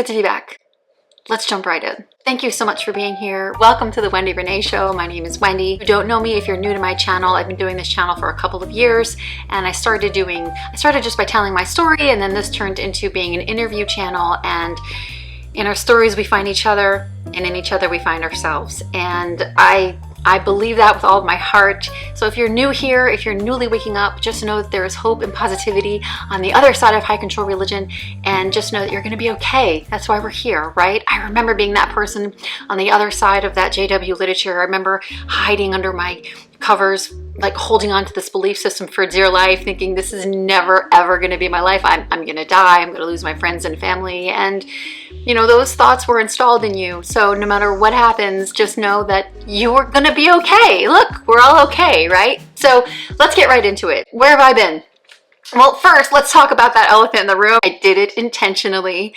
to be back. Let's jump right in. Thank you so much for being here. Welcome to the Wendy Renee Show. My name is Wendy. If you don't know me, if you're new to my channel, I've been doing this channel for a couple of years, and I started just by telling my story, and then this turned into being an interview channel, and in our stories we find each other, and in each other we find ourselves. And I believe that with all of my heart. So if you're new here, if you're newly waking up, just know that there is hope and positivity on the other side of high control religion, and just know that you're going to be okay. That's why we're here, right? I remember being that person on the other side of that JW literature. I remember hiding under my covers, like holding on to this belief system for dear life, thinking this is never ever going to be my life. I'm going to die. I'm going to lose my friends and family. And you know, those thoughts were installed in you. So no matter what happens, just know that you are going to be okay. Look, we're all okay, right? So let's get right into it. Where have I been? Well, first, let's talk about that elephant in the room. I did it intentionally.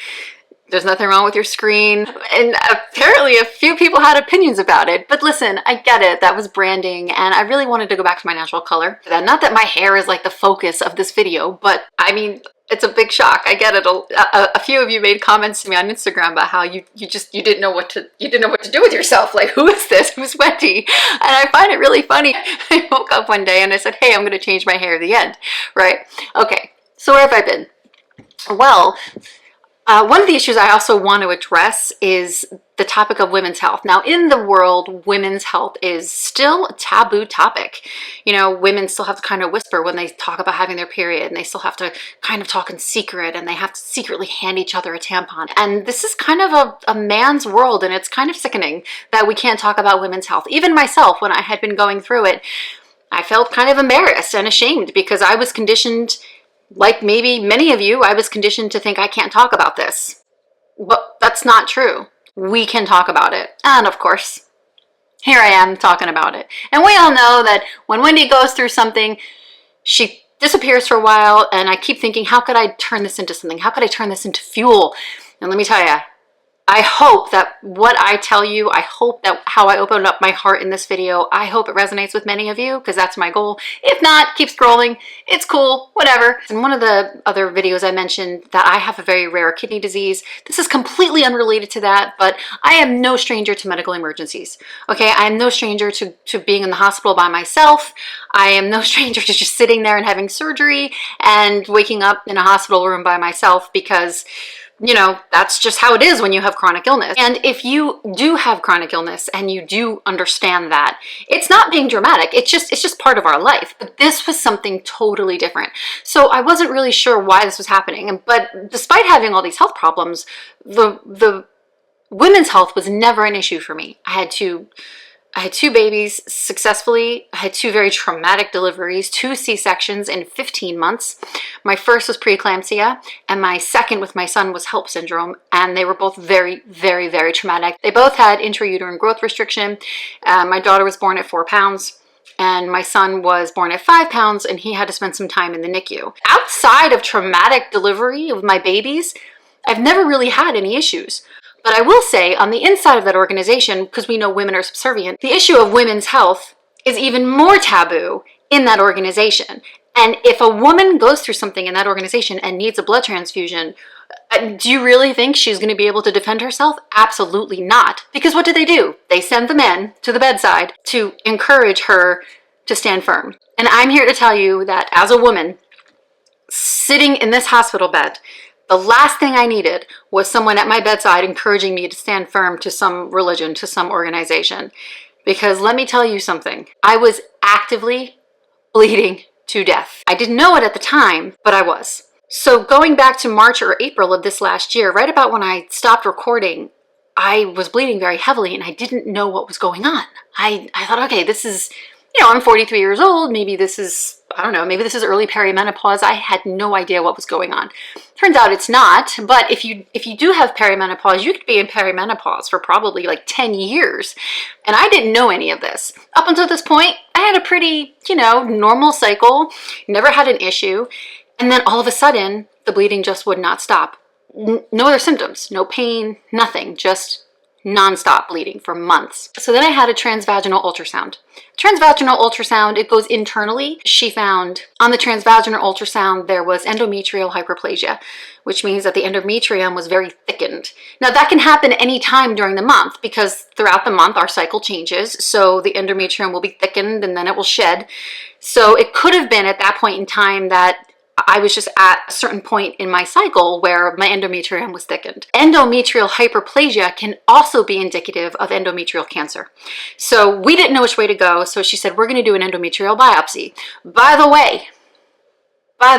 There's nothing wrong with your screen. And apparently a few people had opinions about it. But listen, I get it. That was branding. And I really wanted to go back to my natural color. Not that my hair is like the focus of this video, but I mean, it's a big shock. I get it. A few of you made comments to me on Instagram about how you didn't know what to do with yourself. Like, who is this? Who's Wendy? And I find it really funny. I woke up one day and I said, hey, I'm going to change my hair at the end, right? Okay. So where have I been? Well, one of the issues I also want to address is the topic of women's health. Now, in the world, women's health is still a taboo topic. You know, women still have to kind of whisper when they talk about having their period, and they still have to kind of talk in secret, and they have to secretly hand each other a tampon. And this is kind of a man's world, and it's kind of sickening that we can't talk about women's health. Even myself, when I had been going through it, I felt kind of embarrassed and ashamed because I was conditioned, like maybe many of you, I was conditioned to think I can't talk about this. But that's not true. We can talk about it. And of course, here I am talking about it. And we all know that when Wendy goes through something, she disappears for a while, and I keep thinking, how could I turn this into something? How could I turn this into fuel? And let me tell you, I hope that what I tell you, I hope that how I open up my heart in this video, I hope it resonates with many of you, because that's my goal. If not, keep scrolling. It's cool, whatever. In one of the other videos I mentioned that I have a very rare kidney disease. This is completely unrelated to that, but I am no stranger to medical emergencies. Okay, I am no stranger to being in the hospital by myself. I am no stranger to just sitting there and having surgery and waking up in a hospital room by myself, because you know, that's just how it is when you have chronic illness. And if you do have chronic illness and you do understand that, it's not being dramatic. It's just part of our life. But this was something totally different. So I wasn't really sure why this was happening. But despite having all these health problems, the women's health was never an issue for me. I had two babies successfully. I had two very traumatic deliveries, 2 C-sections in 15 months. My first was preeclampsia, and my second with my son was HELLP syndrome, and they were both very, very, very traumatic. They both had intrauterine growth restriction. My daughter was born at 4 pounds, and my son was born at 5 pounds, and he had to spend some time in the NICU. Outside of traumatic delivery of my babies, I've never really had any issues. But I will say, on the inside of that organization, because we know women are subservient, the issue of women's health is even more taboo in that organization. And if a woman goes through something in that organization and needs a blood transfusion, do you really think she's going to be able to defend herself? Absolutely not. Because what do? They send the men to the bedside to encourage her to stand firm. And I'm here to tell you that as a woman sitting in this hospital bed, the last thing I needed was someone at my bedside encouraging me to stand firm to some religion, to some organization. Because let me tell you something, I was actively bleeding to death. I didn't know it at the time, but I was. So going back to March or April of this last year, right about when I stopped recording, I was bleeding very heavily and I didn't know what was going on. I thought, okay, this is, you know, I'm 43 years old. Maybe this is, I don't know, maybe this is early perimenopause. I had no idea what was going on. Turns out it's not, but if you do have perimenopause, you could be in perimenopause for probably like 10 years. And I didn't know any of this. Up until this point, I had a pretty, you know, normal cycle, never had an issue. And then all of a sudden, the bleeding just would not stop. No other symptoms, no pain, nothing, just non-stop bleeding for months. So then I had a transvaginal ultrasound. Transvaginal ultrasound, it goes internally. She found on the transvaginal ultrasound there was endometrial hyperplasia, which means that the endometrium was very thickened. Now that can happen any time during the month because throughout the month our cycle changes, so the endometrium will be thickened and then it will shed. So it could have been at that point in time that I was just at a certain point in my cycle where my endometrium was thickened. Endometrial hyperplasia can also be indicative of endometrial cancer. So we didn't know which way to go, so she said, we're going to do an endometrial biopsy. By the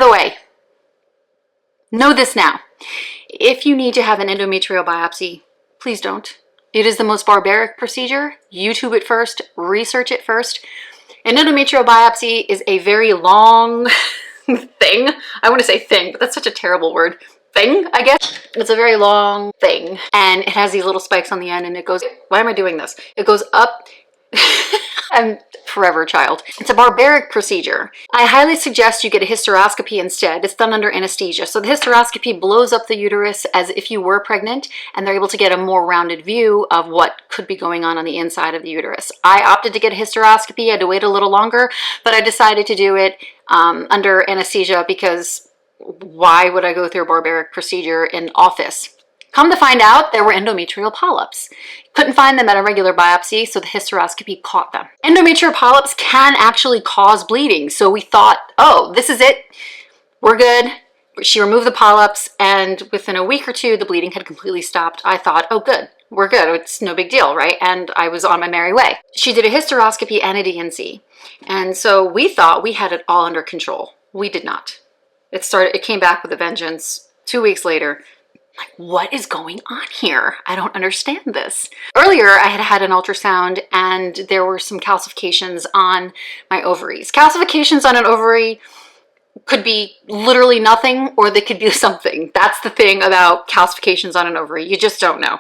way, know this now. If you need to have an endometrial biopsy, please don't. It is the most barbaric procedure. YouTube it first, research it first. An endometrial biopsy is a very long thing. I want to say thing, but that's such a terrible word. Thing, I guess. It's a very long thing. And it has these little spikes on the end and it goes, why am I doing this? It goes up. I'm forever a child. It's a barbaric procedure. I highly suggest you get a hysteroscopy instead. It's done under anesthesia. So the hysteroscopy blows up the uterus as if you were pregnant, and they're able to get a more rounded view of what could be going on the inside of the uterus. I opted to get a hysteroscopy. I had to wait a little longer, but I decided to do it under anesthesia because why would I go through a barbaric procedure in office? Come to find out, there were endometrial polyps. Couldn't find them at a regular biopsy, so the hysteroscopy caught them. Endometrial polyps can actually cause bleeding, so we thought, oh, this is it, we're good. She removed the polyps, and within a week or two, the bleeding had completely stopped. I thought, oh good, we're good, it's no big deal, right? And I was on my merry way. She did a hysteroscopy and a DNC, and so we thought we had it all under control. We did not. It came back with a vengeance 2 weeks later. Like, what is going on here? I don't understand this. Earlier, I had had an ultrasound and there were some calcifications on my ovaries. Calcifications on an ovary could be literally nothing or they could be something. That's the thing about calcifications on an ovary. You just don't know.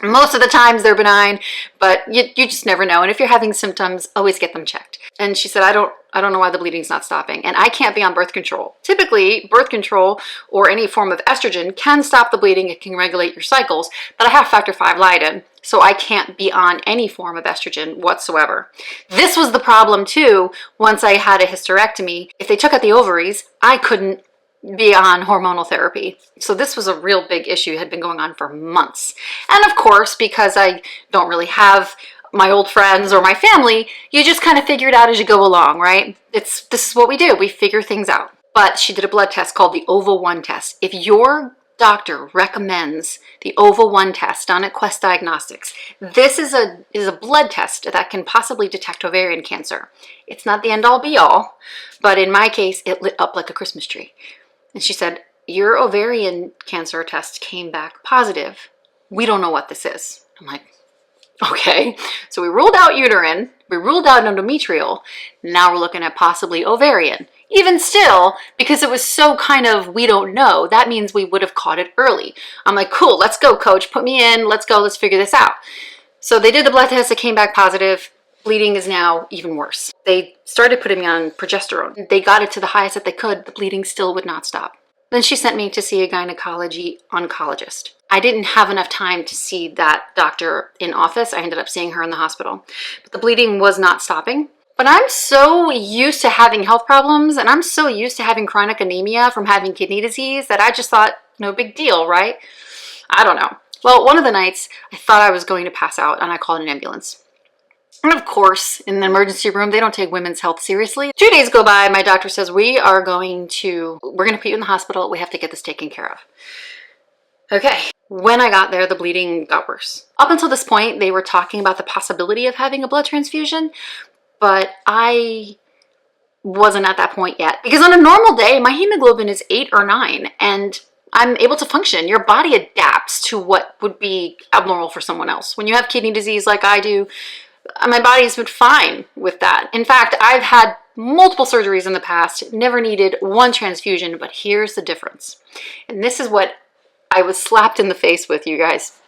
Most of the times they're benign, but you just never know. And if you're having symptoms, always get them checked. And she said, I don't know why the bleeding's not stopping. And I can't be on birth control. Typically, birth control or any form of estrogen can stop the bleeding. It can regulate your cycles, but I have factor V Leiden, so I can't be on any form of estrogen whatsoever. This was the problem too. Once I had a hysterectomy, if they took out the ovaries, I couldn't be on hormonal therapy. So this was a real big issue. It had been going on for months. And of course, because I don't really have my old friends or my family, you just kind of figure it out as you go along, right? This is what we do. We figure things out. But she did a blood test called the OVA1 test. If your doctor recommends the OVA1 test done at Quest Diagnostics, this is a blood test that can possibly detect ovarian cancer. It's not the end-all be-all, but in my case, it lit up like a Christmas tree. And she said, your ovarian cancer test came back positive. We don't know what this is. I'm like, okay. So we ruled out uterine, we ruled out endometrial. Now we're looking at possibly ovarian. Even still, because it was so kind of, we don't know, that means we would have caught it early. I'm like, cool, let's go, coach, put me in, let's go, let's figure this out. So they did the blood test, it came back positive. Bleeding is now even worse. They started putting me on progesterone. They got it to the highest that they could. The bleeding still would not stop. Then she sent me to see a gynecology oncologist. I didn't have enough time to see that doctor in office. I ended up seeing her in the hospital. But the bleeding was not stopping. But I'm so used to having health problems and I'm so used to having chronic anemia from having kidney disease that I just thought, no big deal, right? I don't know. Well, one of the nights I thought I was going to pass out and I called an ambulance. And of course, in the emergency room, they don't take women's health seriously. 2 days go by, my doctor says, we're going to put you in the hospital. We have to get this taken care of. Okay. When I got there, the bleeding got worse. Up until this point, they were talking about the possibility of having a blood transfusion, but I wasn't at that point yet. Because on a normal day, my hemoglobin is 8 or 9, and I'm able to function. Your body adapts to what would be abnormal for someone else. When you have kidney disease like I do, my body's been fine with that. In fact, I've had multiple surgeries in the past, never needed one transfusion, but here's the difference. And this is what I was slapped in the face with, you guys.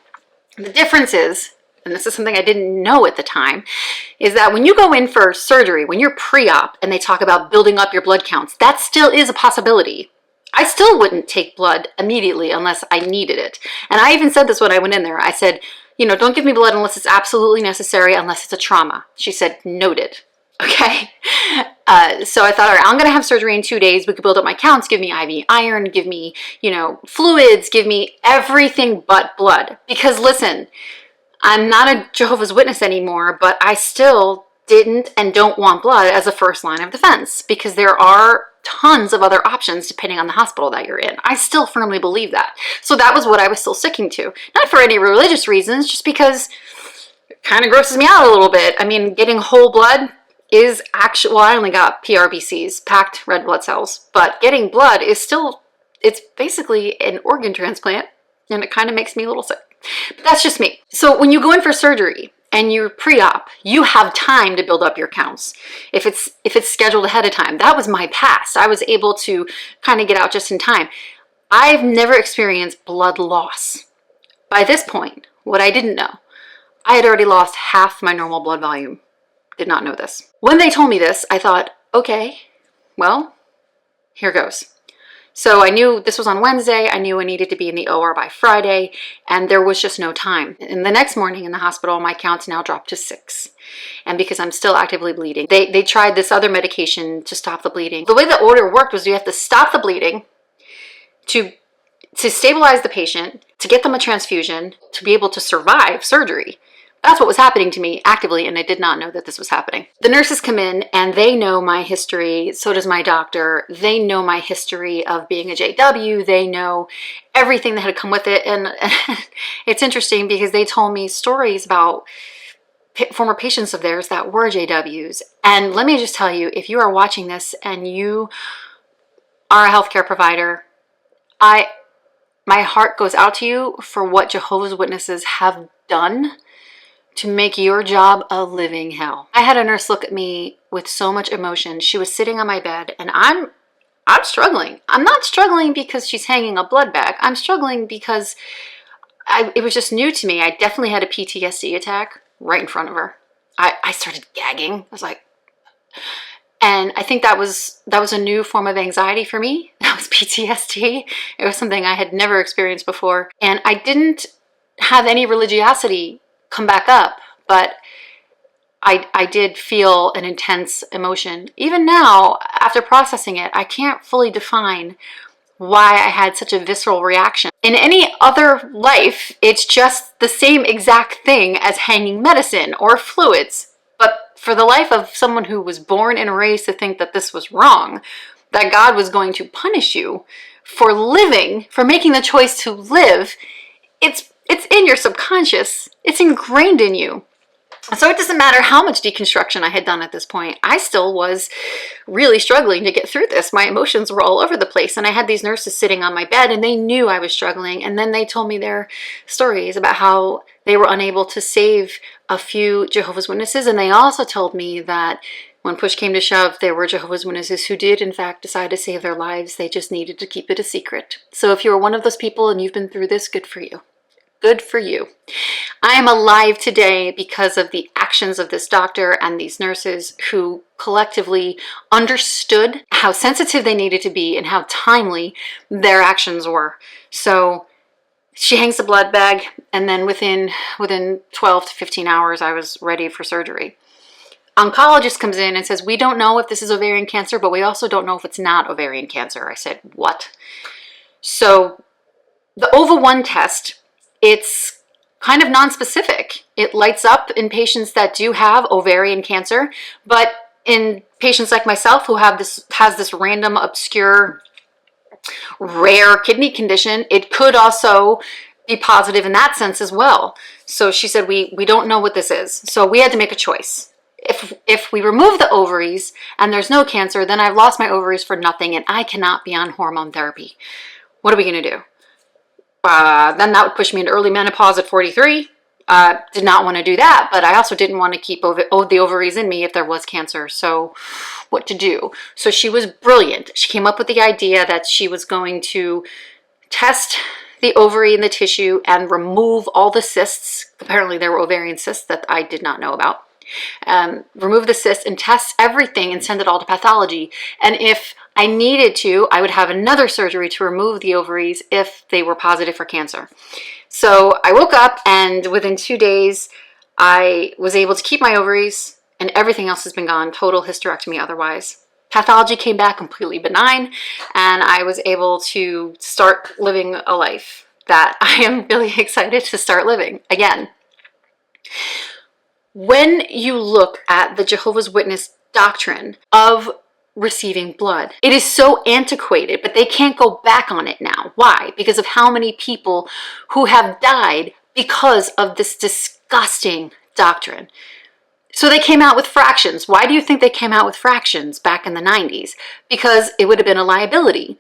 The difference is, and this is something I didn't know at the time, is that when you go in for surgery, when you're pre-op and they talk about building up your blood counts, that still is a possibility. I still wouldn't take blood immediately unless I needed it. And I even said this when I went in there. I said, You know, don't give me blood unless it's absolutely necessary, unless it's a trauma. She said, noted. Okay. So I thought, all right, I'm going to have surgery in 2 days. We could build up my counts, give me IV iron, give me, you know, fluids, give me everything but blood. Because listen, I'm not a Jehovah's Witness anymore, but I still didn't and don't want blood as a first line of defense, because there are tons of other options depending on the hospital that you're in. I still firmly believe that. So that was what I was still sticking to. Not for any religious reasons, just because it kind of grosses me out a little bit. I mean, getting whole blood is actually, well, I only got PRBCs, packed red blood cells, but getting blood is still, it's basically an organ transplant, and it kind of makes me a little sick. But that's just me. So when you go in for surgery and you're pre-op, you have time to build up your counts. If it's scheduled ahead of time. That was my past. I was able to kind of get out just in time. I've never experienced blood loss. By this point, what I didn't know, I had already lost half my normal blood volume. Did not know this. When they told me this, I thought, okay, well, here goes. So I knew this was on Wednesday. I knew I needed to be in the OR by Friday, and there was just no time. And the next morning in the hospital, my counts now dropped to 6. And because I'm still actively bleeding, they tried this other medication to stop the bleeding. The way the order worked was you have to stop the bleeding to stabilize the patient, to get them a transfusion, to be able to survive surgery. That's what was happening to me actively, and I did not know that this was happening. The nurses come in and they know my history, so does my doctor. They know my history of being a JW. They know everything that had come with it. And it's interesting because they told me stories about former patients of theirs that were JWs. And let me just tell you, if you are watching this and you are a healthcare provider, my heart goes out to you for what Jehovah's Witnesses have done to make your job a living hell. I had a nurse look at me with so much emotion. She was sitting on my bed, and I'm struggling. I'm not struggling because she's hanging a blood bag. I'm struggling because it was just new to me. I definitely had a PTSD attack right in front of her. I started gagging. I was like, and I think that was a new form of anxiety for me. That was PTSD. It was something I had never experienced before. And I didn't have any religiosity come back up, but I did feel an intense emotion. Even now, after processing it, I can't fully define why I had such a visceral reaction. In any other life, it's just the same exact thing as hanging medicine or fluids. But for the life of someone who was born and raised to think that this was wrong, that God was going to punish you for living, for making the choice to live, it's in your subconscious. It's ingrained in you. So it doesn't matter how much deconstruction I had done at this point. I still was really struggling to get through this. My emotions were all over the place. And I had these nurses sitting on my bed, and they knew I was struggling. And then they told me their stories about how they were unable to save a few Jehovah's Witnesses. And they also told me that when push came to shove, there were Jehovah's Witnesses who did, in fact, decide to save their lives. They just needed to keep it a secret. So if you're one of those people and you've been through this, good for you. Good for you. I am alive today because of the actions of this doctor and these nurses who collectively understood how sensitive they needed to be and how timely their actions were. So she hangs the blood bag, and then within 12 to 15 hours, I was ready for surgery. Oncologist comes in and says, we don't know if this is ovarian cancer, but we also don't know if it's not ovarian cancer. I said, what? So the OVA1 test, it's kind of non-specific. It lights up in patients that do have ovarian cancer, but in patients like myself who has this random, obscure, rare kidney condition, it could also be positive in that sense as well. So she said, we don't know what this is. So we had to make a choice. If we remove the ovaries and there's no cancer, then I've lost my ovaries for nothing and I cannot be on hormone therapy. What are we going to do? Then that would push me into early menopause at 43. Did not want to do that, but I also didn't want to keep the ovaries in me if there was cancer. So what to do? So she was brilliant. She came up with the idea that she was going to test the ovary and the tissue and remove all the cysts. Apparently there were ovarian cysts that I did not know about. Remove the cysts and test everything and send it all to pathology. And if I needed to, I would have another surgery to remove the ovaries if they were positive for cancer. So I woke up, and within 2 days, I was able to keep my ovaries, and everything else has been gone. Total hysterectomy otherwise. Pathology came back completely benign, and I was able to start living a life that I am really excited to start living again. When you look at the Jehovah's Witness doctrine of receiving blood, it is so antiquated, but they can't go back on it now. Why? Because of how many people who have died because of this disgusting doctrine. So they came out with fractions. Why do you think they came out with fractions back in the 90s? Because it would have been a liability.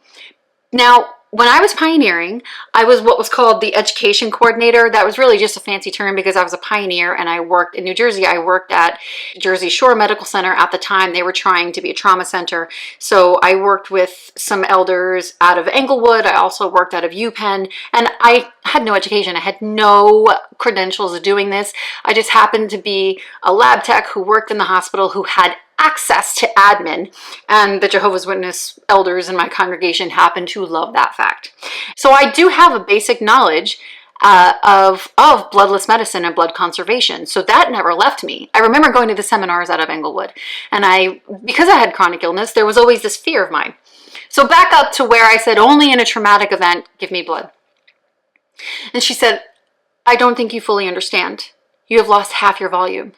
Now, when I was pioneering, I was what was called the education coordinator. That was really just a fancy term because I was a pioneer, and I worked in New Jersey. I worked at Jersey Shore Medical Center at the time. They were trying to be a trauma center. So I worked with some elders out of Englewood. I also worked out of UPenn, and I had no education. I had no credentials of doing this. I just happened to be a lab tech who worked in the hospital who had access to admin, and the Jehovah's Witness elders in my congregation happen to love that fact. So I do have a basic knowledge of bloodless medicine and blood conservation. So that never left me. I remember going to the seminars out of Englewood, and because I had chronic illness, there was always this fear of mine. So back up to where I said, only in a traumatic event, give me blood. And she said, I don't think you fully understand. You have lost half your volume.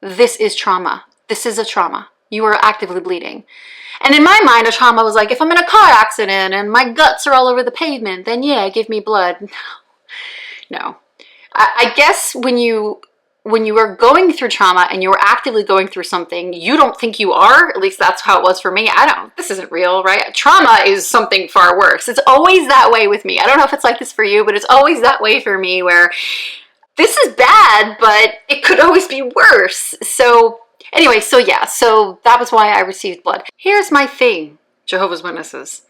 This is trauma. This is a trauma. You are actively bleeding. And in my mind, a trauma was like, if I'm in a car accident and my guts are all over the pavement, then yeah, give me blood. No. I guess when you are going through trauma and you're actively going through something you don't think you are, at least that's how it was for me. This isn't real, right? Trauma is something far worse. It's always that way with me. I don't know if it's like this for you, but it's always that way for me, where this is bad, but it could always be worse. So anyway, so that was why I received blood. Here's my thing, Jehovah's Witnesses.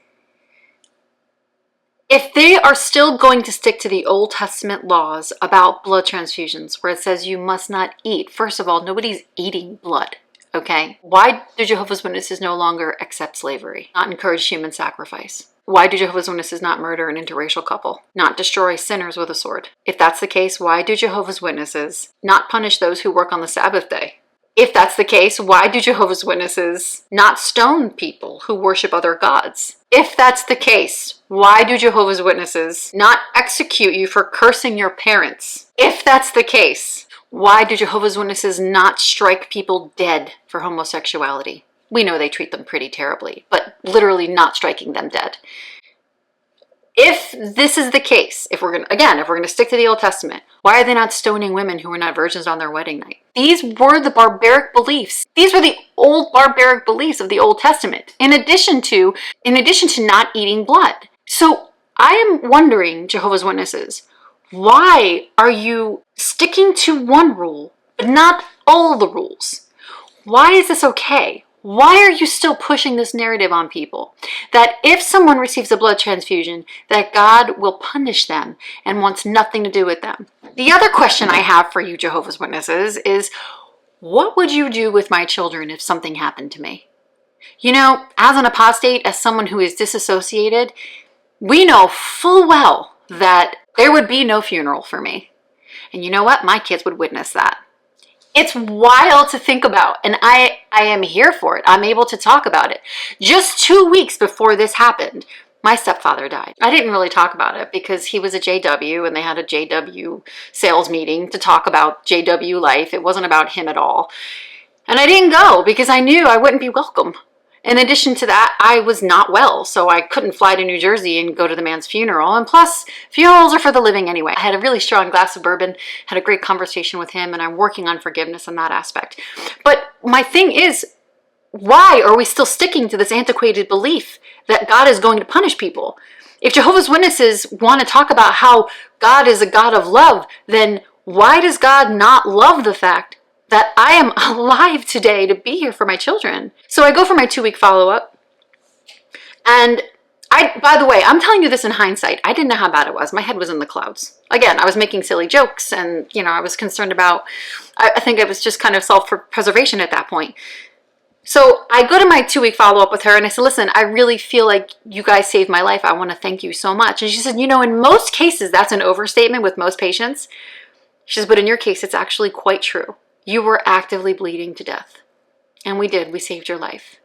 If they are still going to stick to the Old Testament laws about blood transfusions, where it says you must not eat, first of all, nobody's eating blood, okay? Why do Jehovah's Witnesses no longer accept slavery, not encourage human sacrifice? Why do Jehovah's Witnesses not murder an interracial couple, not destroy sinners with a sword? If that's the case, why do Jehovah's Witnesses not punish those who work on the Sabbath day? If that's the case, why do Jehovah's Witnesses not stone people who worship other gods? If that's the case, why do Jehovah's Witnesses not execute you for cursing your parents? If that's the case, why do Jehovah's Witnesses not strike people dead for homosexuality? We know they treat them pretty terribly, but literally not striking them dead. If this is the case, if we're going to stick to the Old Testament, why are they not stoning women who were not virgins on their wedding night? These were the barbaric beliefs. These were the old barbaric beliefs of the Old Testament, in addition to not eating blood. So I am wondering, Jehovah's Witnesses, why are you sticking to one rule, but not all the rules? Why is this okay? Why are you still pushing this narrative on people that if someone receives a blood transfusion, that God will punish them and wants nothing to do with them? The other question I have for you, Jehovah's Witnesses, is what would you do with my children if something happened to me? You know, as an apostate, as someone who is disassociated, we know full well that there would be no funeral for me. And you know what? My kids would witness that. It's wild to think about, and I am here for it. I'm able to talk about it. Just 2 weeks before this happened, my stepfather died. I didn't really talk about it because he was a JW, and they had a JW sales meeting to talk about JW life. It wasn't about him at all. And I didn't go because I knew I wouldn't be welcome. In addition to that, I was not well, so I couldn't fly to New Jersey and go to the man's funeral. And plus, funerals are for the living anyway. I had a really strong glass of bourbon, had a great conversation with him, and I'm working on forgiveness in that aspect. But my thing is, why are we still sticking to this antiquated belief that God is going to punish people? If Jehovah's Witnesses want to talk about how God is a God of love, then why does God not love the fact that I am alive today to be here for my children? So I go for my 2-week follow-up. And by the way, I'm telling you this in hindsight. I didn't know how bad it was. My head was in the clouds. Again, I was making silly jokes, and, I was concerned about, I think it was just kind of self-preservation at that point. So I go to my 2-week follow-up with her and I said, listen, I really feel like you guys saved my life. I want to thank you so much. And she said, you know, in most cases, that's an overstatement with most patients. She says, but in your case, it's actually quite true. You were actively bleeding to death. And we did. We saved your life.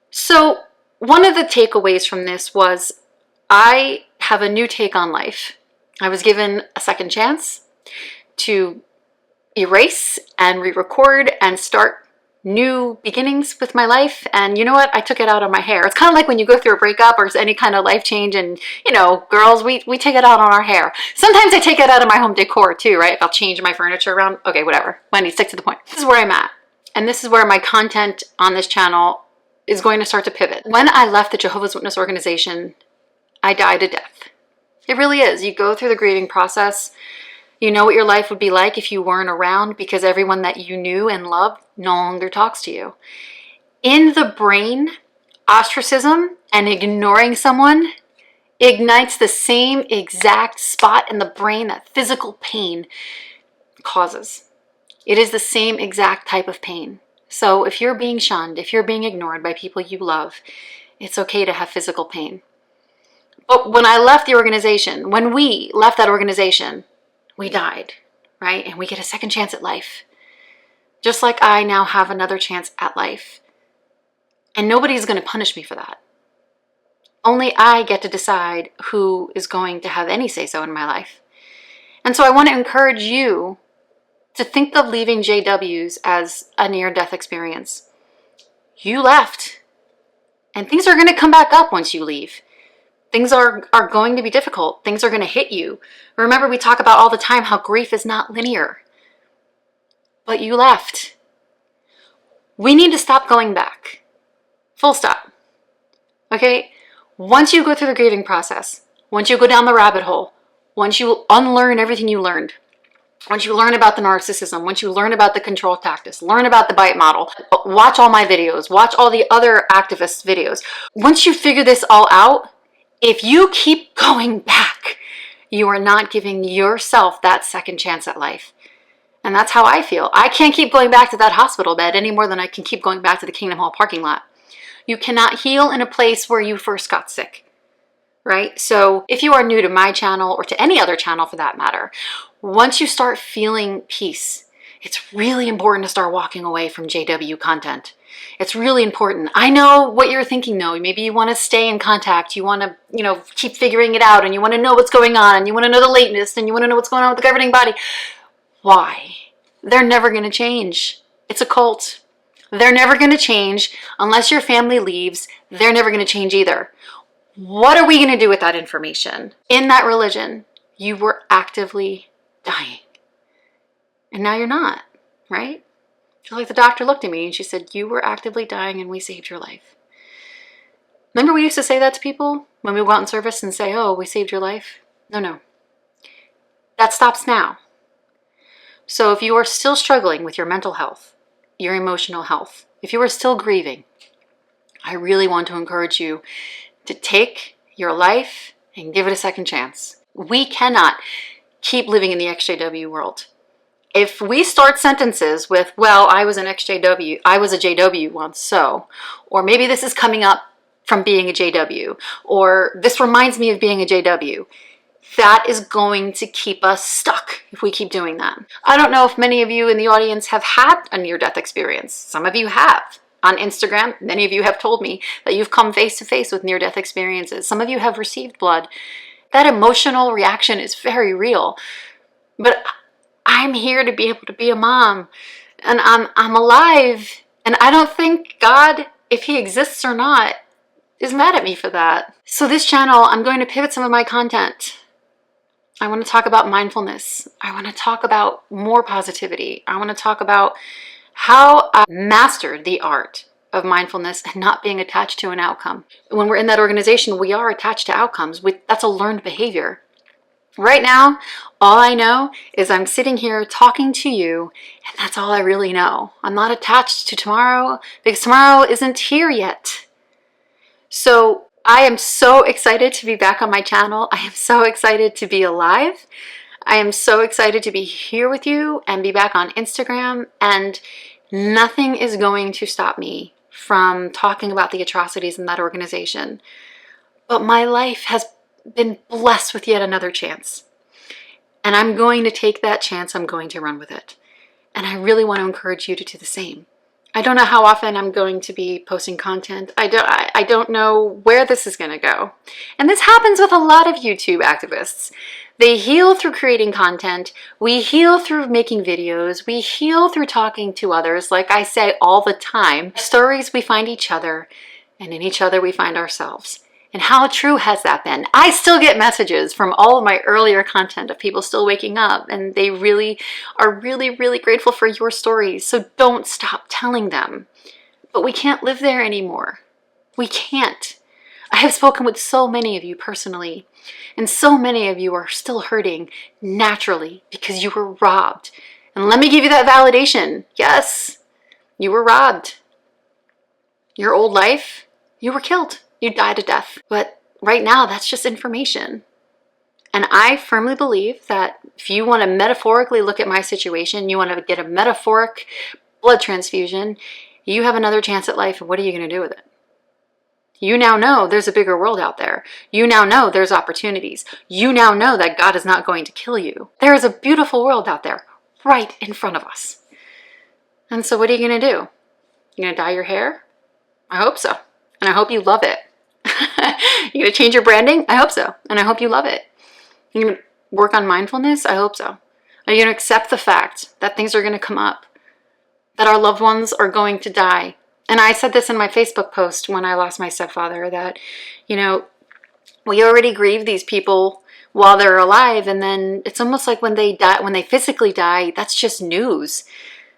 So one of the takeaways from this was I have a new take on life. I was given a second chance to erase and re-record and start new beginnings with my life. And you know what? I took it out on my hair. It's kind of like when you go through a breakup or any kind of life change, and you know, girls, we take it out on our hair. Sometimes I take it out of my home decor too, right? If I'll change my furniture around. Okay, whatever. Wendy, stick to the point. This is where I'm at. And this is where my content on this channel is going to start to pivot. When I left the Jehovah's Witness organization, I died a death. It really is. You go through the grieving process. You know what your life would be like if you weren't around, because everyone that you knew and loved no longer talks to you. In the brain, ostracism and ignoring someone ignites the same exact spot in the brain that physical pain causes. It is the same exact type of pain. So if you're being shunned, if you're being ignored by people you love, it's okay to have physical pain. But when I left the organization, when we left that organization, we died, right? And we get a second chance at life. Just like I now have another chance at life. And nobody's going to punish me for that. Only I get to decide who is going to have any say-so in my life. And so I want to encourage you to think of leaving JWs as a near-death experience. You left. And things are going to come back up once you leave. Things are going to be difficult. Things are going to hit you. Remember, we talk about all the time how grief is not linear. But you left. We need to stop going back. Full stop. Okay? Once you go through the grieving process, once you go down the rabbit hole, once you unlearn everything you learned, once you learn about the narcissism, once you learn about the control tactics, learn about the bite model, watch all my videos, watch all the other activists' videos. Once you figure this all out, if you keep going back, you are not giving yourself that second chance at life. And that's how I feel. I can't keep going back to that hospital bed any more than I can keep going back to the Kingdom Hall parking lot. You cannot heal in a place where you first got sick, right? So if you are new to my channel, or to any other channel for that matter, once you start feeling peace, it's really important to start walking away from JW content. It's really important. I know what you're thinking though. Maybe you want to stay in contact. You want to, keep figuring it out, and you want to know what's going on, and you want to know the lateness, and you want to know what's going on with the governing body. Why? They're never going to change. It's a cult. They're never going to change unless your family leaves. They're never going to change either. What are we going to do with that information? In that religion, you were actively dying. And now you're not, right? Like the doctor looked at me and she said, you were actively dying and we saved your life. Remember we used to say that to people when we go out in service and say, oh, we saved your life? No. That stops now. So if you are still struggling with your mental health, your emotional health, if you are still grieving, I really want to encourage you to take your life and give it a second chance. We cannot keep living in the XJW world. If we start sentences with, well, I was an XJW, I was a JW once, so, or maybe this is coming up from being a JW, or this reminds me of being a JW, that is going to keep us stuck if we keep doing that. I don't know if many of you in the audience have had a near-death experience. Some of you have. On Instagram, many of you have told me that you've come face to face with near-death experiences. Some of you have received blood. That emotional reaction is very real. But I'm here to be able to be a mom, and I'm alive, and I don't think God, if he exists or not, is mad at me for that. So this channel, I'm going to pivot some of my content. I want to talk about mindfulness. I want to talk about more positivity. I want to talk about how I mastered the art of mindfulness and not being attached to an outcome. When we're in that organization, we are attached to outcomes. That's a learned behavior. Right now, all I know is I'm sitting here talking to you, and that's all I really know. I'm not attached to tomorrow because tomorrow isn't here yet. So I am so excited to be back on my channel. I am so excited to be alive. I am so excited to be here with you and be back on Instagram. And Nothing is going to stop me from talking about the atrocities in that organization. But my life has been blessed with yet another chance. And I'm going to take that chance. I'm going to run with it. And I really want to encourage you to do the same. I don't know how often I'm going to be posting content. I don't know where this is going to go. And this happens with a lot of YouTube activists. They heal through creating content. We heal through making videos. We heal through talking to others. Like I say all the time, stories we find each other, and in each other we find ourselves. And how true has that been? I still get messages from all of my earlier content of people still waking up, and they really are really grateful for your stories. So don't stop telling them. But we can't live there anymore. We can't. I have spoken with so many of you personally, and so many of you are still hurting naturally because you were robbed. And let me give you that validation. Yes, you were robbed. Your old life, you were killed. You died a death. But right now, that's just information. And I firmly believe that if you want to metaphorically look at my situation, you want to get a metaphoric blood transfusion, you have another chance at life, and what are you going to do with it? You now know there's a bigger world out there. You now know there's opportunities. You now know that God is not going to kill you. There is a beautiful world out there right in front of us. And so what are you going to do? You're going to dye your hair? I hope so. And I hope you love it. You're going to change your branding? I hope so. And I hope you love it. You're going to work on mindfulness? I hope so. Are you going to accept the fact that things are going to come up? That our loved ones are going to die? And I said this in my Facebook post when I lost my stepfather, that, you know, we already grieve these people while they're alive, and then it's almost like when they die, when they physically die, that's just news.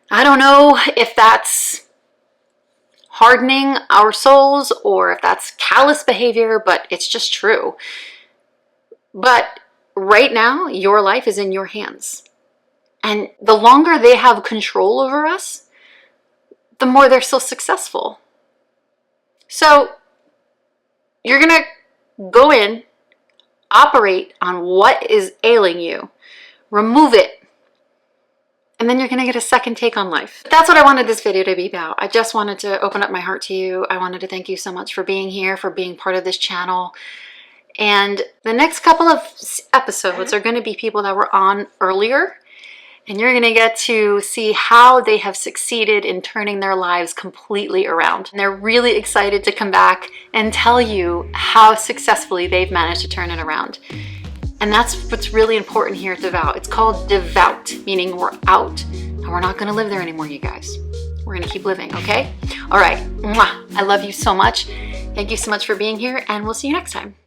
I don't know if that's hardening our souls or if that's callous behavior, but it's just true. But right now, your life is in your hands. And the longer they have control over us, the more they're still successful. So you're going to go in, operate on what is ailing you, remove it, and then you're going to get a second take on life. But that's what I wanted this video to be about. I just wanted to open up my heart to you. I wanted to thank you so much for being here, for being part of this channel. And the next couple of episodes are going to be people that were on earlier. And you're going to get to see how they have succeeded in turning their lives completely around. And they're really excited to come back and tell you how successfully they've managed to turn it around. And that's what's really important here at Devout. It's called Devout, meaning we're out. And we're not going to live there anymore, you guys. We're going to keep living, okay? All right. Mwah. I love you so much. Thank you so much for being here, and we'll see you next time.